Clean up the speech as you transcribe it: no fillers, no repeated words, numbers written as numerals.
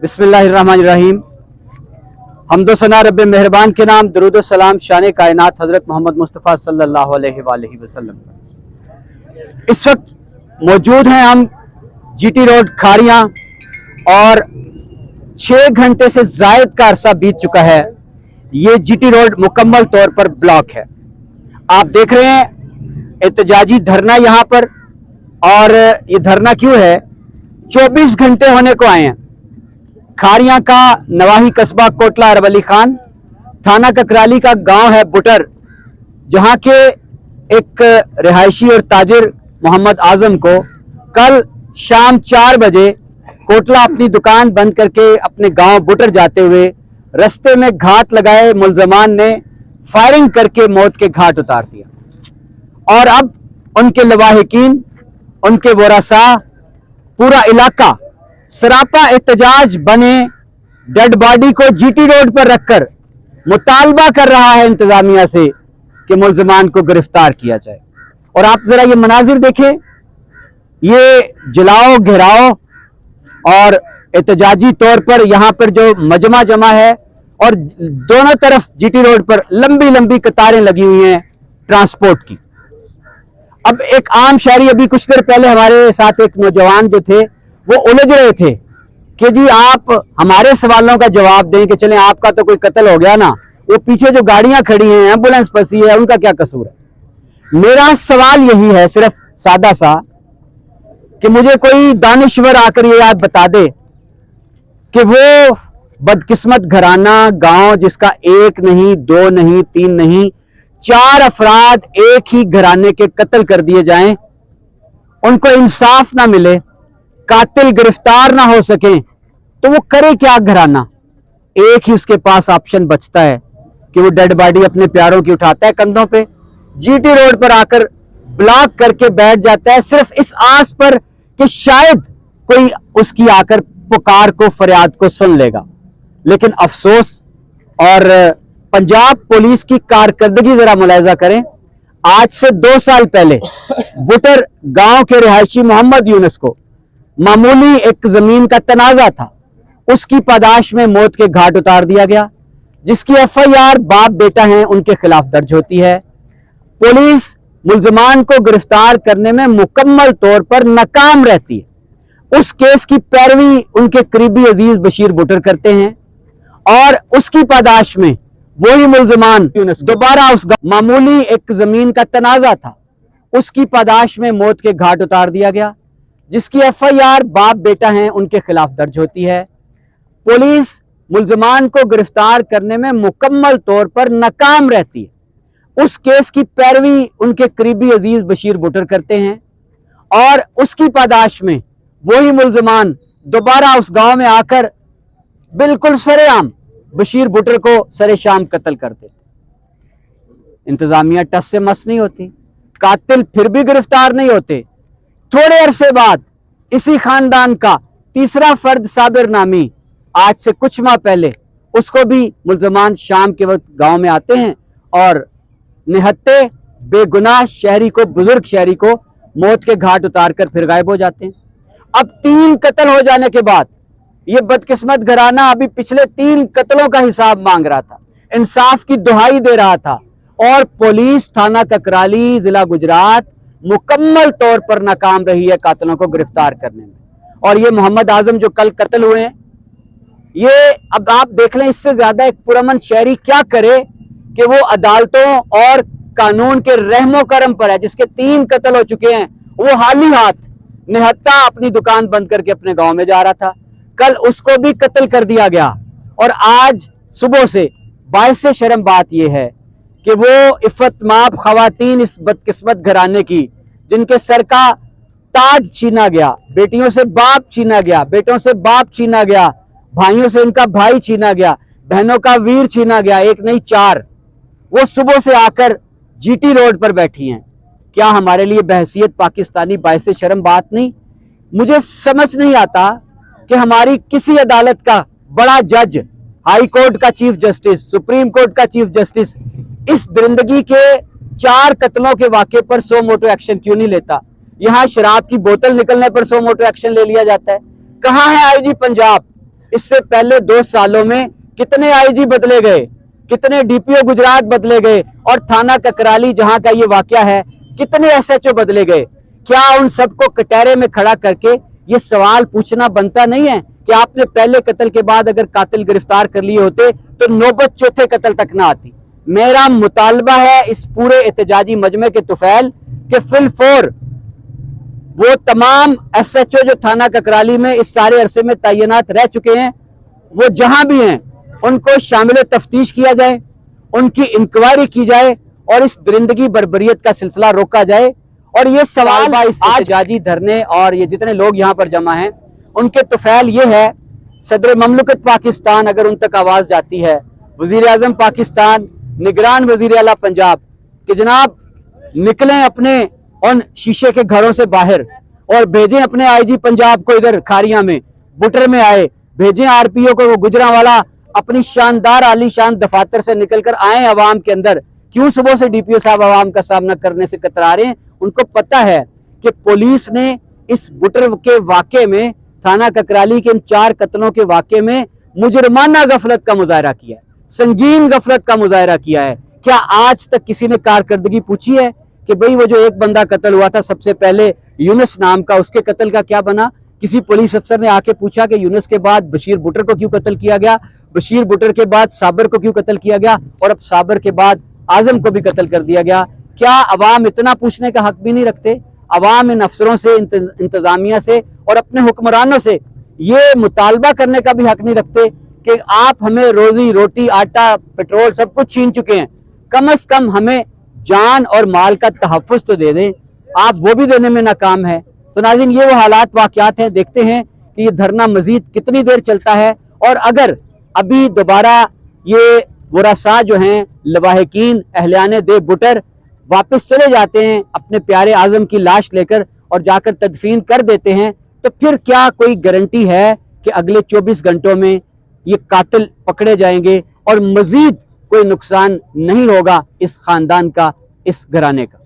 बिस्मिल्लाहिर्रहमानिर्रहीम। हम्दो सना रब्बे मेहरबान के नाम, दरूद सलाम शान कायनात हज़रत मोहम्मद मुस्तफ़ा सल्लल्लाहु अलैहि वसल्लम। इस वक्त मौजूद हैं हम जीटी रोड खारियां और 6 घंटे से जायद का अरसा बीत चुका है। ये जीटी रोड मुकम्मल तौर पर ब्लॉक है। आप देख रहे हैं एहतजाजी धरना यहाँ पर। और ये धरना क्यों है? 24 घंटे होने को आए हैं। खारियां का नवाही कस्बा कोटला अरब अली खान, थाना ककराली का गांव है बुटर, जहां के एक रिहायशी और ताजिर मोहम्मद आजम को कल शाम 4 बजे कोटला अपनी दुकान बंद करके अपने गांव बुटर जाते हुए रास्ते में घात लगाए मुल्जमान ने फायरिंग करके मौत के घाट उतार दिया। और अब उनके लवाहिकीन, उनके वरासा, पूरा इलाका सरापा एहतजाज बने डेड बॉडी को जीटी रोड पर रखकर मुतालबा कर रहा है इंतजामिया से कि मुल्जमान को गिरफ्तार किया जाए। और आप जरा ये मनाजिर देखें, ये जलाओ घेराव और एहतजाजी तौर पर यहां पर जो मजमा जमा है और दोनों तरफ जीटी रोड पर लंबी लंबी कतारें लगी हुई हैं ट्रांसपोर्ट की। अब एक आम शहरी, अभी कुछ देर पहले हमारे साथ एक नौजवान जो थे वो उलझ रहे थे कि जी आप हमारे सवालों का जवाब दें कि चलें आपका तो कोई कत्ल हो गया ना, वो पीछे जो गाड़ियां खड़ी हैं, एम्बुलेंस फंसी है, उनका क्या कसूर है? मेरा सवाल यही है, सिर्फ सादा सा, कि मुझे कोई दानिश्वर आकर ये याद बता दे कि वो बदकिस्मत घराना गांव जिसका 1 नहीं 2 नहीं 3 नहीं 4 अफराद एक ही घराने के कत्ल कर दिए जाएं, उनको इंसाफ ना मिले, कातिल गिरफ्तार ना हो सके, तो वो करे क्या घराना? एक ही उसके पास ऑप्शन बचता है कि वो डेड बॉडी अपने प्यारों की उठाता है कंधों पे, जीटी रोड पर आकर ब्लॉक करके बैठ जाता है, सिर्फ इस आस पर कि शायद कोई उसकी आकर पुकार को, फरियाद को सुन लेगा। लेकिन अफसोस, और पंजाब पुलिस की कारकर्दगी जरा मुलाहिजा करें। आज से 2 साल पहले बुटर गांव के रिहायशी मोहम्मद यूनुस को मामूली एक जमीन का तनाजा था, उसकी पादाश में मौत के घाट उतार दिया गया, जिसकी एफआईआर बाप बेटा हैं उनके खिलाफ दर्ज होती है। पुलिस मुल्जमान को गिरफ्तार करने में मुकम्मल तौर पर नाकाम रहती है। उस केस की पैरवी उनके करीबी अजीज बशीर बुटर करते हैं और उसकी पादाश में वही मुल्जमान दोबारा उस मामूली एक जमीन का तनाजा था, उसकी पादाश में मौत के घाट उतार दिया गया, जिसकी एफआईआर बाप बेटा हैं उनके खिलाफ दर्ज होती है। पुलिस मुल्जमान को गिरफ्तार करने में मुकम्मल तौर पर नाकाम रहती है। उस केस की पैरवी उनके करीबी अजीज बशीर बुटर करते हैं और उसकी पादाश में वही मुल्जमान दोबारा उस गांव में आकर बिल्कुल सरेआम बशीर बुटर को सरे शाम कत्ल कर देते। इंतजामिया टस से मस नहीं होती, कातिल फिर भी गिरफ्तार नहीं होते। थोड़े अरसे बाद इसी खानदान का तीसरा फर्द साबिर नामी, आज से कुछ माह पहले उसको भी मुल्जमान शाम के वक्त गांव में आते हैं और निहत्ते बेगुनाह शहरी को, बुजुर्ग शहरी को मौत के घाट उतार कर फिर गायब हो जाते हैं। अब 3 कत्ल हो जाने के बाद ये बदकिस्मत घराना अभी पिछले 3 कत्लों का हिसाब मांग रहा था, इंसाफ की दुहाई दे रहा था, और पुलिस थाना ककराली जिला गुजरात मुकम्मल तौर पर नाकाम रही है कातिलों को गिरफ्तार करने में। और ये मोहम्मद आजम जो कल कत्ल हुए हैं, ये अब आप देख लें, इससे ज्यादा एक पुरअमन शहरी क्या करे कि वो अदालतों और कानून के रहमो करम पर है, जिसके 3 कत्ल हो चुके हैं, वो हाली हाथ निहत्ता अपनी दुकान बंद करके अपने गांव में जा रहा था, कल उसको भी कत्ल कर दिया गया। और आज सुबह से बाइस शर्म बात यह है कि वो इफ्फतमाब खवातीन इस बदकिस्मत घराने की, जिनके सर का ताज छीना गया, बेटियों से बाप छीना गया, बेटों से बाप छीना गया, भाइयों से इनका भाई छीना गया, बहनों का वीर छीना गया, 1 नहीं 4, वो सुबह से आकर जीटी रोड पर बैठी हैं। क्या हमारे लिए बहसियत पाकिस्तानी बाइस शर्म बात नहीं? मुझे समझ नहीं आता कि हमारी किसी अदालत का बड़ा जज, हाई कोर्ट का चीफ जस्टिस, सुप्रीम कोर्ट का चीफ जस्टिस इस दरिंदगी के 4 कत्लों के वाक़े पर 100 मोटो एक्शन क्यों नहीं लेता? यहाँ शराब की बोतल निकलने पर 100 मोटो एक्शन ले लिया जाता है। कहाँ है आईजी पंजाब? इससे पहले 2 सालों में कितने आईजी बदले गए, कितने डीपीओ गुजरात बदले गए, और थाना ककराली जहां का ये वाकया है कितने एसएचओ बदले गए। क्या उन सबको कटहरे में खड़ा करके ये सवाल पूछना बनता नहीं है कि आपने पहले कत्ल के बाद अगर कातिल गिरफ्तार कर लिए होते तो नौबत चौथे कत्ल तक ना आती। मेरा मुतालबा है इस पूरे एहतजाजी मजमे के तुफैल के फिल फोर वो तमाम एसएचओ जो थाना ककराली में इस सारे अरसे में तैनात रह चुके हैं, वो जहां भी हैं उनको शामिल तफ्तीश किया जाए, उनकी इंक्वायरी की जाए और इस दरिंदगी बर्बरियत का सिलसिला रोका जाए। और ये सवाल इस एहतजाजी धरने और ये जितने लोग यहाँ पर जमा हैं उनके तुफैल ये है, सदर ममलकत पाकिस्तान अगर उन तक आवाज जाती है, वजीर आजम पाकिस्तान, निगरान वजीर आला पंजाब, कि जनाब निकलें अपने उन शीशे के घरों से बाहर और भेजें अपने आईजी पंजाब को इधर खारियां में, बुटर में आए, भेजें आरपीओ को, वो गुजरांवाला अपनी शानदार आलीशान दफातर से निकलकर आए अवाम के अंदर। क्यों सुबह से डीपीओ साहब अवाम का सामना करने से कतरा रहे हैं? उनको पता है कि पुलिस ने इस बुटर के वाकये में, थाना ककराली के इन 4 कत्लों के वाकये में मुजरमाना गफलत का मुजाहरा किया है, संगीन गफलत का मुजाहरा किया है। क्या आज तक किसी ने कारकर्दगी पूछी है कि भाई वो जो एक बंदा कत्ल हुआ था सबसे पहले यूनुस नाम का, उसके कत्ल का क्या बना? किसी पुलिस अफसर ने आके पूछा कि यूनुस के बाद बशीर बुटर को क्यों कत्ल किया गया, बशीर बुटर के बाद साबर को क्यों कत्ल किया गया, और अब साबर के बाद आजम को भी कत्ल कर दिया गया? क्या अवाम इतना पूछने का हक भी नहीं रखते? अवाम इन अफसरों से, इंतजामिया से और अपने हुक्मरानों से ये मुतालबा करने का भी हक नहीं रखते कि आप हमें रोजी रोटी, आटा, पेट्रोल सब कुछ छीन चुके हैं, कम से कम हमें जान और माल का तहफ़्फ़ुज़ तो दे दें। आप वो भी देने में नाकाम है। तो नाज़रीन, ये वो हालात वाक़यात हैं। देखते हैं कि ये धरना मजीद कितनी देर चलता है, और अगर अभी दोबारा ये वरासा जो हैं लवाहिकीन अहलियाने दे बुटर वापस चले जाते हैं अपने प्यारे आजम की लाश लेकर और जाकर तदफीन कर देते हैं, तो फिर क्या कोई गारंटी है कि अगले 24 घंटों में ये कातिल पकड़े जाएंगे और मजीद कोई नुकसान नहीं होगा इस खानदान का, इस घराने का?